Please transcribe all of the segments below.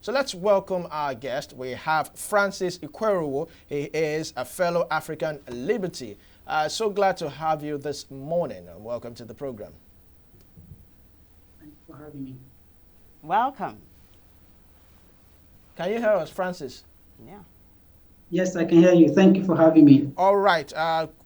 So let's welcome our guest. We have Francis Ikuerowo. He is a fellow African Liberty. So glad to have you this morning, and welcome to the program. Thanks for having me. Welcome. Can you hear us, Francis? Yeah. Yes, I can hear you. Thank you for having me. All right.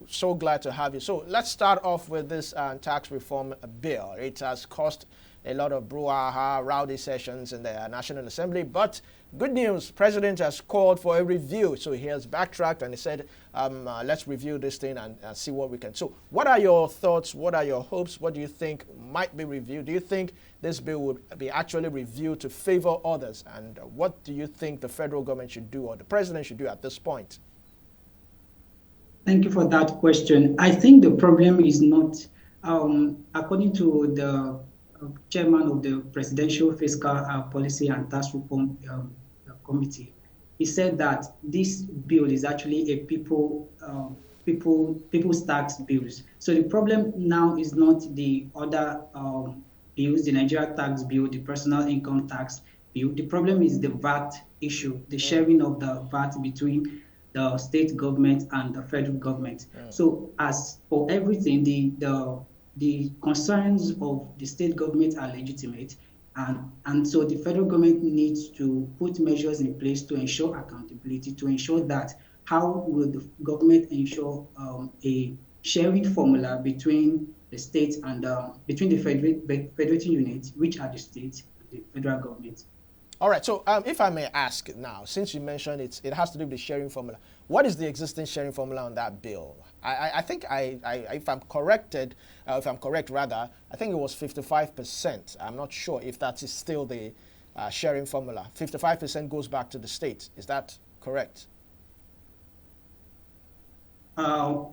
So glad to have you. So let's start off with this tax reform bill. It has caused a lot of brouhaha, rowdy sessions in the National Assembly. But good news, President has called for a review. So he has backtracked and he said, let's review this thing and see what we can. So what are your thoughts? What are your hopes? What do you think might be reviewed? Do you think this bill would be actually reviewed to favor others? And what do you think the federal government should do or the president should do at this point? Thank you for that question. I think the problem is not, according to the chairman of the Presidential Fiscal Policy and Tax Reform Committee, he said that this bill is actually a people's tax bills. So the problem now is not the other bills, the Nigeria tax bill, the personal income tax bill. The problem is the VAT issue, the sharing of the VAT between the state government and the federal government. So as for everything, the concerns of the state government are legitimate, and so the federal government needs to put measures in place to ensure accountability, to ensure that how will the government ensure a sharing formula between the states and between the federating units, which are the states and the federal government. All right, so if I may ask now, since you mentioned it has to do with the sharing formula, what is the existing sharing formula on that bill? I think if I'm correct rather, I think it was 55%. I'm not sure if that is still the sharing formula. 55% goes back to the state. Is that correct? I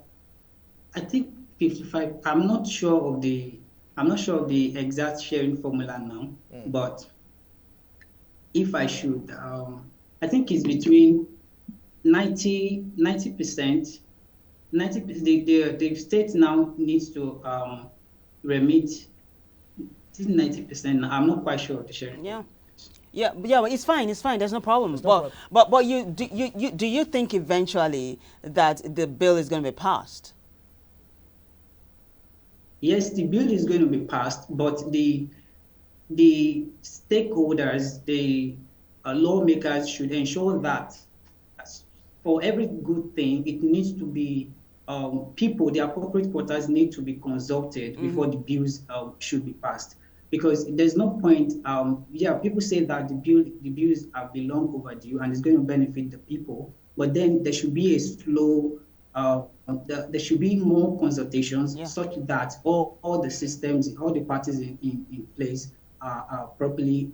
think 55. I'm not sure of the exact sharing formula now, but if I should, I think it's between 90%. The state now needs to remit 90%. I'm not quite sure of the sharing. Yeah. But it's fine. There's no problem. But do you think eventually that the bill is going to be passed? Yes, the bill is going to be passed, but the stakeholders, the lawmakers should ensure that for every good thing, it needs to be people, the appropriate quarters need to be consulted before the bills should be passed. Because there's no point, people say that the bills have been long overdue and it's going to benefit the people, but then there should be a slow, there should be more consultations such that all the systems, all the parties in place properly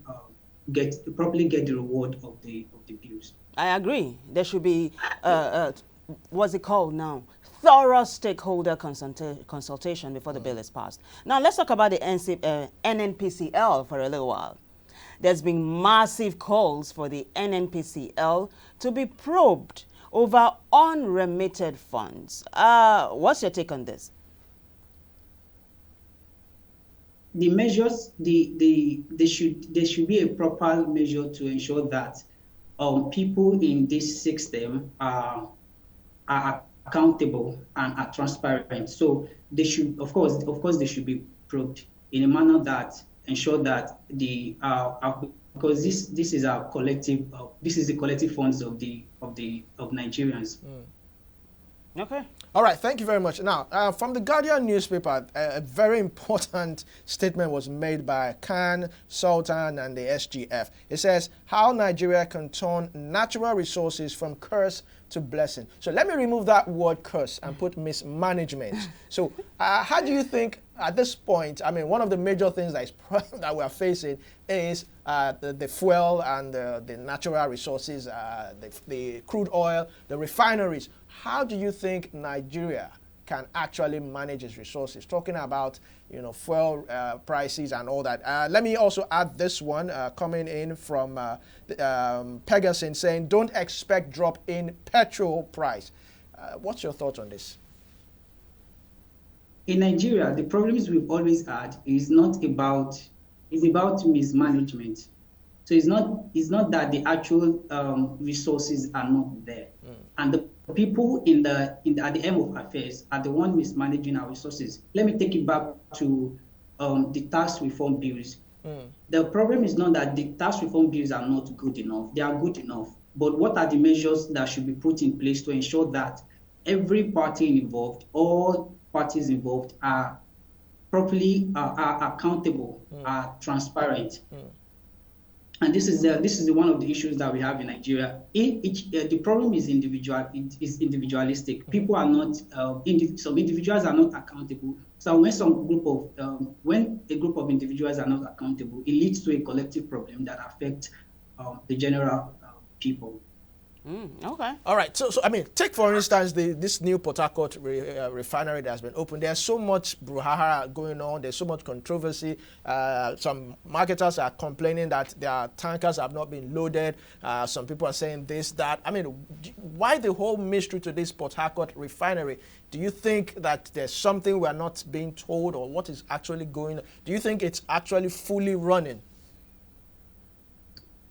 get the reward of the bills. I agree. There should be what's it called now? Thorough stakeholder consultation before the bill is passed. Now let's talk about the NNPCL for a little while. There's been massive calls for the NNPCL to be probed over unremitted funds. What's your take on this? The measures, there should be a proper measure to ensure that people in this system are accountable and are transparent. So they should, of course, they should be probed in a manner that ensure that because this is our collective, this is the collective funds of Nigerians. Okay. All right, thank you very much. Now, from the Guardian newspaper, a very important statement was made by Khan, Sultan, and the SGF. It says, how Nigeria can turn natural resources from curse to blessing. So let me remove that word curse and put mismanagement. So how do you think at this point, I mean, one of the major things that we are facing is the fuel and the natural resources, the crude oil, the refineries. How do you think Nigeria can actually manage its resources? Talking about, fuel prices and all that. Let me also add this one coming in from Pegasus saying, don't expect drop in petrol price. What's your thought on this? In Nigeria, the problems we've always had is about mismanagement. So it's not that the actual resources are not there, and the people at the end of affairs are the one mismanaging our resources. Let me take it back to the tax reform bills. The problem is not that the tax reform bills are not good enough. They are good enough. But what are the measures that should be put in place to ensure that every party involved, all parties involved are properly are accountable, are transparent? And this is one of the issues that we have in Nigeria. The problem is individualistic. People are not some individuals are not accountable. So when a group of individuals are not accountable, it leads to a collective problem that affects the general people. Okay. All right. So I mean, take for instance this new Port Harcourt refinery that has been opened. There's so much brouhaha going on. There's so much controversy. Some marketers are complaining that their tankers have not been loaded. Some people are saying this, that. I mean, why the whole mystery to this Port Harcourt refinery? Do you think that there's something we're not being told, or what is actually going on? Do you think it's actually fully running?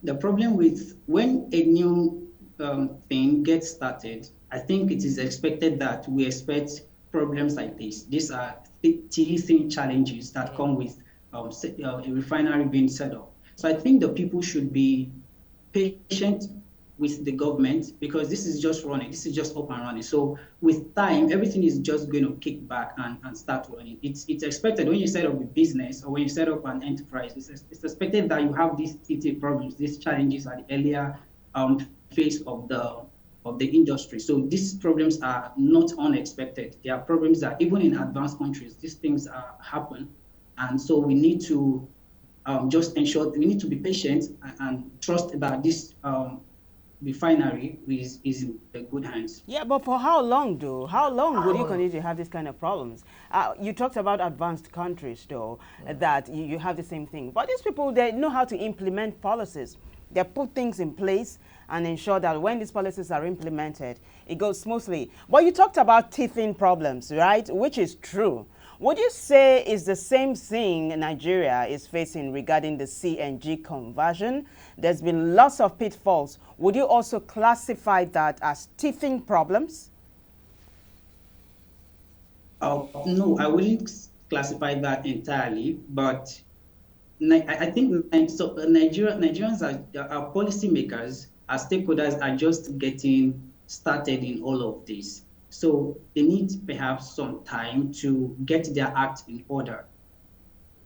The problem with when a new thing gets started, I think it is expected that we expect problems like this. These are teething challenges that come with a refinery being set up. So I think the people should be patient with the government, because this is just running. This is just up and running. So with time, everything is just going to kick back and start running. It's expected when you set up a business or when you set up an enterprise, it's expected that you have these teething problems, these challenges at the earlier phase of the industry. So these problems are not unexpected. They are problems that even in advanced countries, these things happen. And so we need to just ensure, we need to be patient and trust that this refinery is in good hands. Yeah, but for how long, though? How long will you continue to have this kind of problems? You talked about advanced countries, though, that you have the same thing. But these people, they know how to implement policies. They put things in place and ensure that when these policies are implemented, it goes smoothly. But you talked about teething problems, right? Which is true. Would you say is the same thing Nigeria is facing regarding the CNG conversion? There's been lots of pitfalls. Would you also classify that as teething problems? No, I wouldn't classify that entirely, but I think Nigerians, our policymakers, our stakeholders are just getting started in all of this. So they need perhaps some time to get their act in order.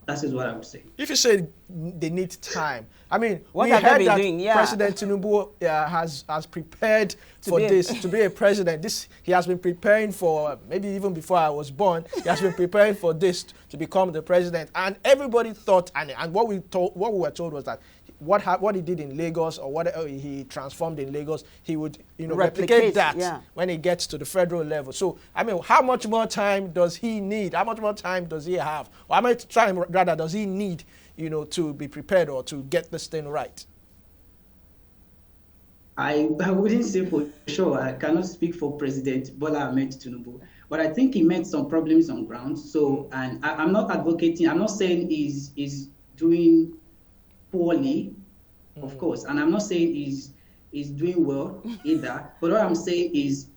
That is what I would say. If you say they need time, I mean, what we heard that doing? Yeah. President Tinubu has prepared for this, to be a president. He has been preparing for, maybe even before I was born, he has been preparing for this to become the president. And everybody thought, and what we were told was that what he did in Lagos, or what he transformed in Lagos, he would replicate that when he gets to the federal level. So I mean, how much more time does he need? How much more time does he have? Or how much time rather does he need, to be prepared or to get this thing right? I wouldn't say for sure. I cannot speak for President Bola Ahmed Tinubu, but I think he met some problems on ground. So, and I'm not advocating. I'm not saying he's doing poorly, of course, and I'm not saying he's doing well either. But what I'm saying is,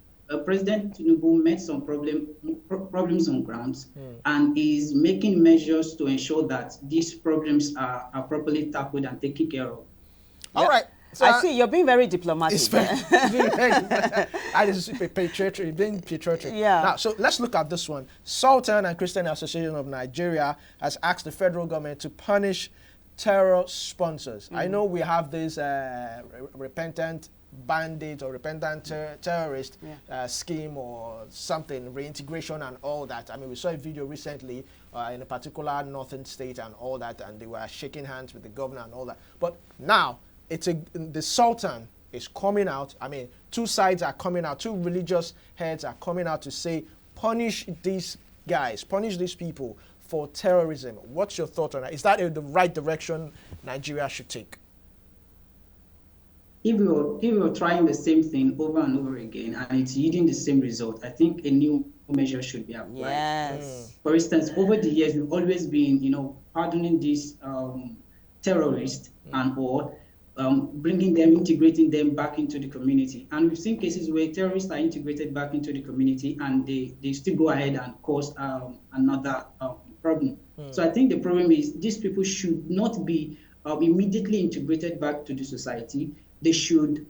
President Tinubu met some problems on grounds, and is making measures to ensure that these problems are properly tackled and taken care of. All right. So I see you're being very diplomatic. It's patriotic, being patriotic. Yeah. Now, so let's look at this one. Sultan and Christian Association of Nigeria has asked the federal government to punish terror sponsors. I know we have this repentant bandit or repentant terrorist scheme or something, reintegration and all that. I mean, we saw a video recently in a particular northern state and all that, and they were shaking hands with the governor and all that. But now, the Sultan is coming out. I mean, two sides are coming out. Two religious heads are coming out to say, punish these guys, punish these people for terrorism. What's your thought on that? Is that the right direction Nigeria should take? If we were trying the same thing over and over again and it's yielding the same result, I think a new measure should be applied. Yes. For instance, over the years, we've always been, pardoning these terrorists and all. bringing them, integrating them back into the community. And we've seen cases where terrorists are integrated back into the community and they still go ahead and cause another problem. So I think the problem is these people should not be immediately integrated back to the society. They should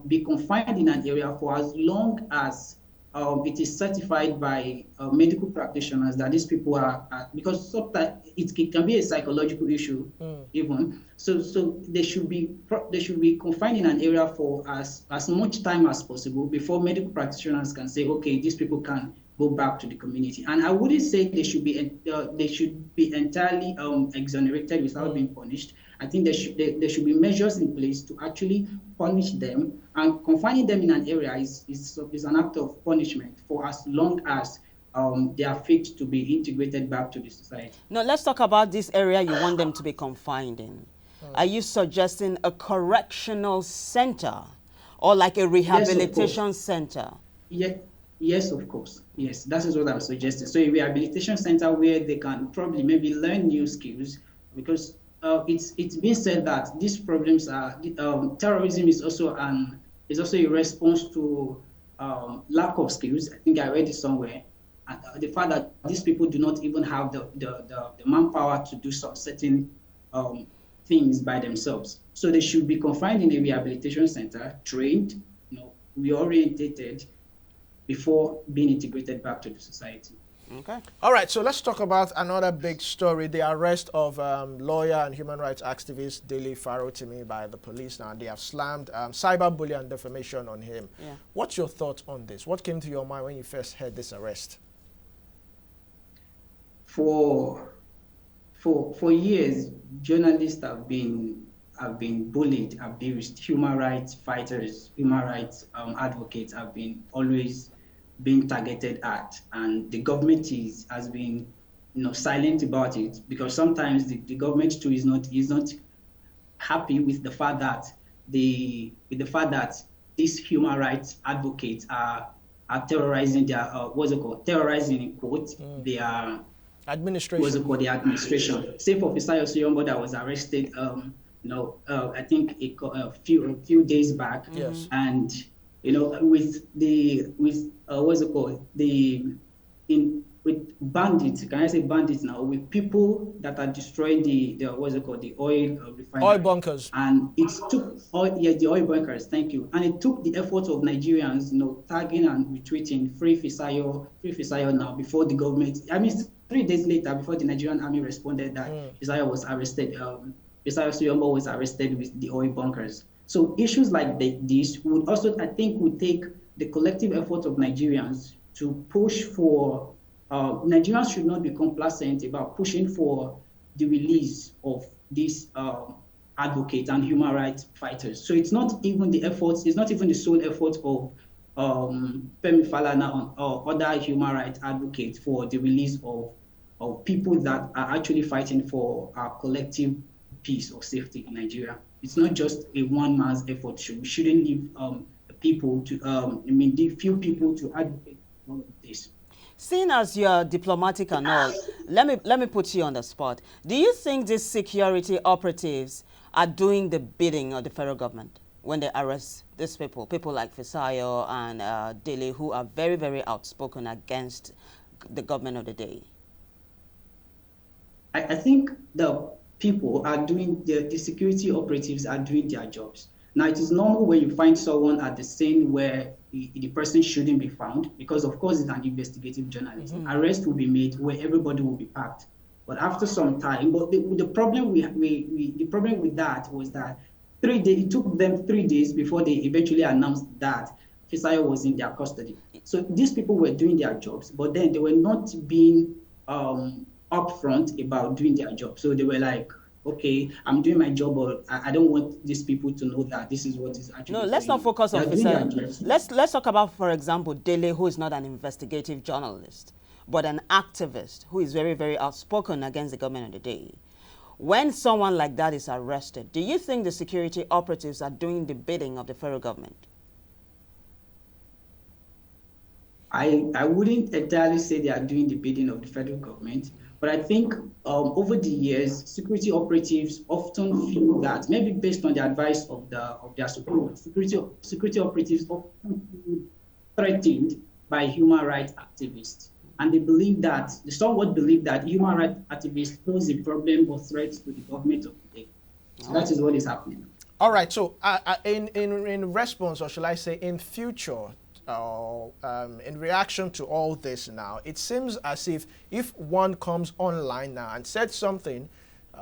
be confined in an area for as long as it is certified by medical practitioners that these people are because sometimes it can be a psychological issue even. So they should be confined in an area for as much time as possible before medical practitioners can say, okay, these people can go back to the community. And I wouldn't say they should be entirely exonerated without being punished. I think there should be measures in place to actually punish them, and confining them in an area is an act of punishment for as long as they are fit to be integrated back to the society. Now, let's talk about this area you want them to be confined in. Are you suggesting a correctional center or like a rehabilitation center? Yes, of course. Yes, that is what I'm suggesting. So a rehabilitation center where they can probably maybe learn new skills, because it's been said that these problems are terrorism is also a response to lack of skills. I think I read it somewhere. The fact that these people do not even have the manpower to do some certain things by themselves. So they should be confined in a rehabilitation center, trained, reorientated before being integrated back to the society. Okay. All right, so let's talk about another big story, the arrest of lawyer and human rights activist Dele Farotimi by the police. Now, they have slammed cyberbullying and defamation on him. Yeah. What's your thoughts on this? What came to your mind when you first heard this arrest? For years, journalists have been bullied, abused. Human rights fighters, human rights advocates have been always being targeted at, and the government has been silent about it, because sometimes the government too is not happy with the fact that these human rights advocates are terrorizing their terrorizing in quotes their administration. The administration. Say for Fisayo Suyombo that was arrested I think a few days back. Yes. And with bandits, can I say bandits now, with people that are destroying the oil refinery. Oil bunkers. And it took the oil bunkers, thank you. And it took the efforts of Nigerians, tagging and retweeting free Fisayo now before the government. I mean, 3 days later, before the Nigerian army responded that Fisayo was arrested, Fisayo Suyombo was arrested with the oil bunkers. So issues like this would also, I think, would take the collective effort of Nigerians to push for, Nigerians should not be complacent about pushing for the release of these advocates and human rights fighters. So it's not even the efforts, it's not even the sole effort of Femi Falana or other human rights advocates for the release of people that are actually fighting for our collective peace or safety in Nigeria. It's not just a one man's effort. We shouldn't leave people to, the few people to advocate for all of this. Seeing as you're diplomatic and all, let me put you on the spot. Do you think these security operatives are doing the bidding of the federal government when they arrest these people like Fisayo and Dele, who are very, very outspoken against the government of the day? I think the people are doing, the security operatives are doing their jobs. Now, it is normal when you find someone at the scene where the person shouldn't be found, because of course it's an investigative journalism. Arrest will be made where everybody will be packed. But after some time, but the problem the problem with that was that it took them 3 days before they eventually announced that Fisayo was in their custody. So these people were doing their jobs, but then they were not being upfront about doing their job. So they were like, okay, I'm doing my job, but I don't want these people to know that this is what is actually No, let's not focus on Fisayo. Let's talk about, for example, Dele, who is not an investigative journalist, but an activist who is very, very outspoken against the government of the day. When someone like that is arrested, do you think the security operatives are doing the bidding of the federal government? I wouldn't entirely say they are doing the bidding of the federal government, But I think over the years, security operatives often feel that, maybe based on the advice of their superiors, security operatives often feel threatened by human rights activists. And they somewhat believe that human rights activists pose a problem or threat to the government of the day. So that is what is happening. All right. So in response, or shall I say, in future, in reaction to all this now, it seems as if one comes online now and said something,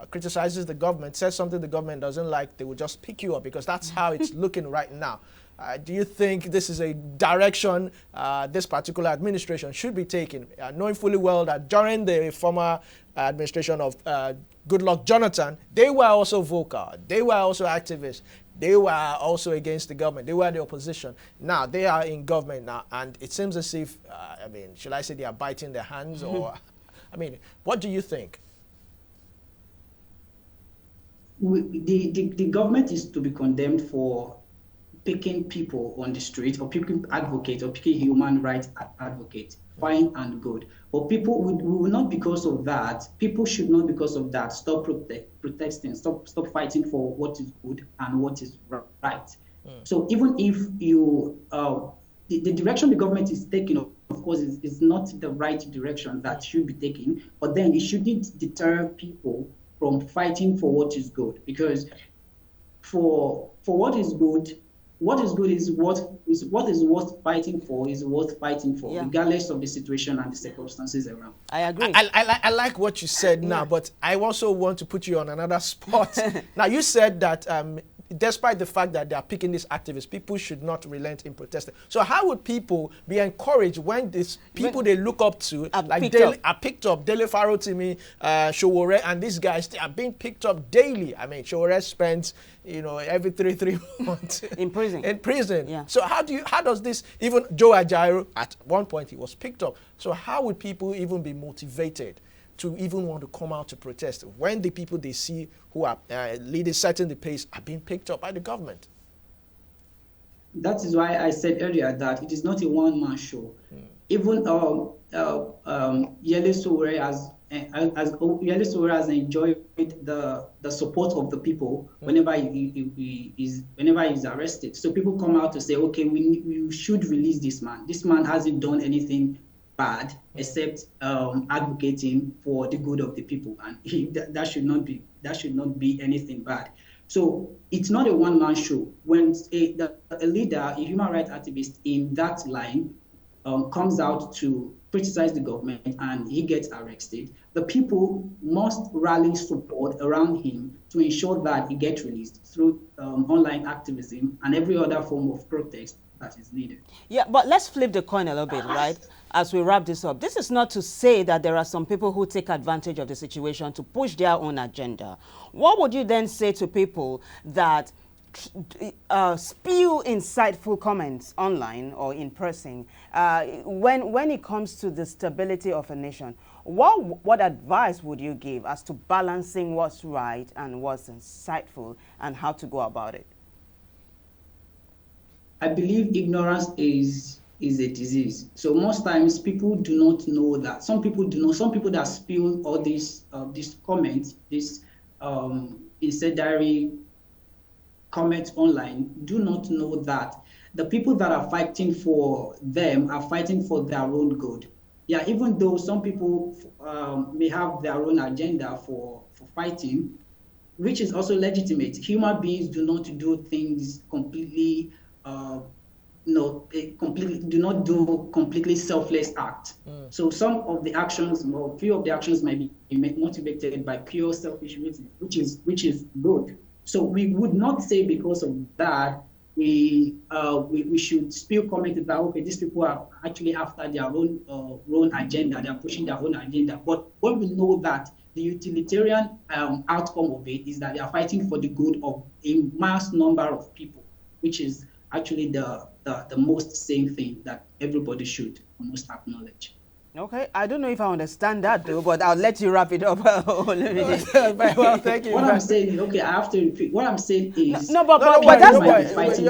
criticizes the government, says something the government doesn't like, they will just pick you up, because that's how it's looking right now. Do you think this is a direction this particular administration should be taking, knowing fully well that during the former administration of Goodluck Jonathan, they were also vocal, they were also activists, they were also against the government, they were the opposition. Now they are in government now, and it seems as if, I mean, should I say they are biting their hands, or, I mean, what do you think? The government is to be condemned for picking people on the street, or picking advocates, or picking human rights advocates, fine and good. But people will not, because of that, people should not, because of that, stop protesting, stop fighting for what is good and what is right. So even if you, the direction the government is taking, of course, is not the right direction that should be taken, but then it shouldn't deter people from fighting for what is good, because for what is good is what is worth fighting for, yeah, regardless of the situation and the circumstances around. I agree. I like what you said now, but I also want to put you on another spot. Now, you said that despite the fact that they are picking these activists, people should not relent in protesting. So how would people be encouraged when these people they look up to are picked up? Dele Farotimi, Sowore, and these guys, they are being picked up daily. I mean, Sowore spends, every three months in prison. In prison. Yeah. So how does this, even Joe Ajaero, at one point he was picked up. So how would people even be motivated to even want to come out to protest when the people they see who are leading, setting the pace, are being picked up by the government? That is why I said earlier that it is not a one-man show. Even Yele Sowore has enjoyed the support of the people whenever he is arrested. So people come out to say, okay, we should release this man. This man hasn't done anything bad except advocating for the good of the people, and that should not be anything bad. So it's not a one-man show. When a leader, a human rights activist in that line comes out to criticize the government and he gets arrested, the people must rally support around him to ensure that he gets released through online activism and every other form of protest that is needed. Yeah, but let's flip the coin a little bit, right? As we wrap this up, this is not to say that there are some people who take advantage of the situation to push their own agenda. What would you then say to people that spew insightful comments online or in person when it comes to the stability of a nation? What advice would you give as to balancing what's right and what's insightful and how to go about it? I believe ignorance is a disease. So most times people do not know that. Some people do know. Some people that spill all these comments, these incendiary comments online, do not know that the people that are fighting for them are fighting for their own good. Yeah, even though some people may have their own agenda for fighting, which is also legitimate. Human beings do not do things completely. Do not do completely selfless acts. So some of the actions, or few of the actions, might be motivated by pure selfish reasons, which is good. So we would not say because of that we should spill comments that, okay, these people are actually after their own agenda, they are pushing their own agenda. But when we know that the utilitarian outcome of it is that they are fighting for the good of a mass number of people, which is actually the most sane thing that everybody should almost acknowledge. Okay, I don't know if I understand that though, but I'll let you wrap it up. Very well, thank you. What I'm saying, okay, I have to repeat. What I'm saying is, No, but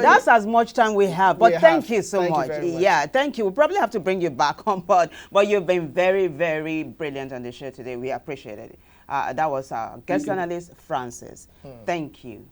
that's as much time we have. But thank you so much. Yeah, thank you. We'll probably have to bring you back on board. But you've been very, very brilliant on the show today. We appreciate it. That was our guest analyst, Francis. Thank you.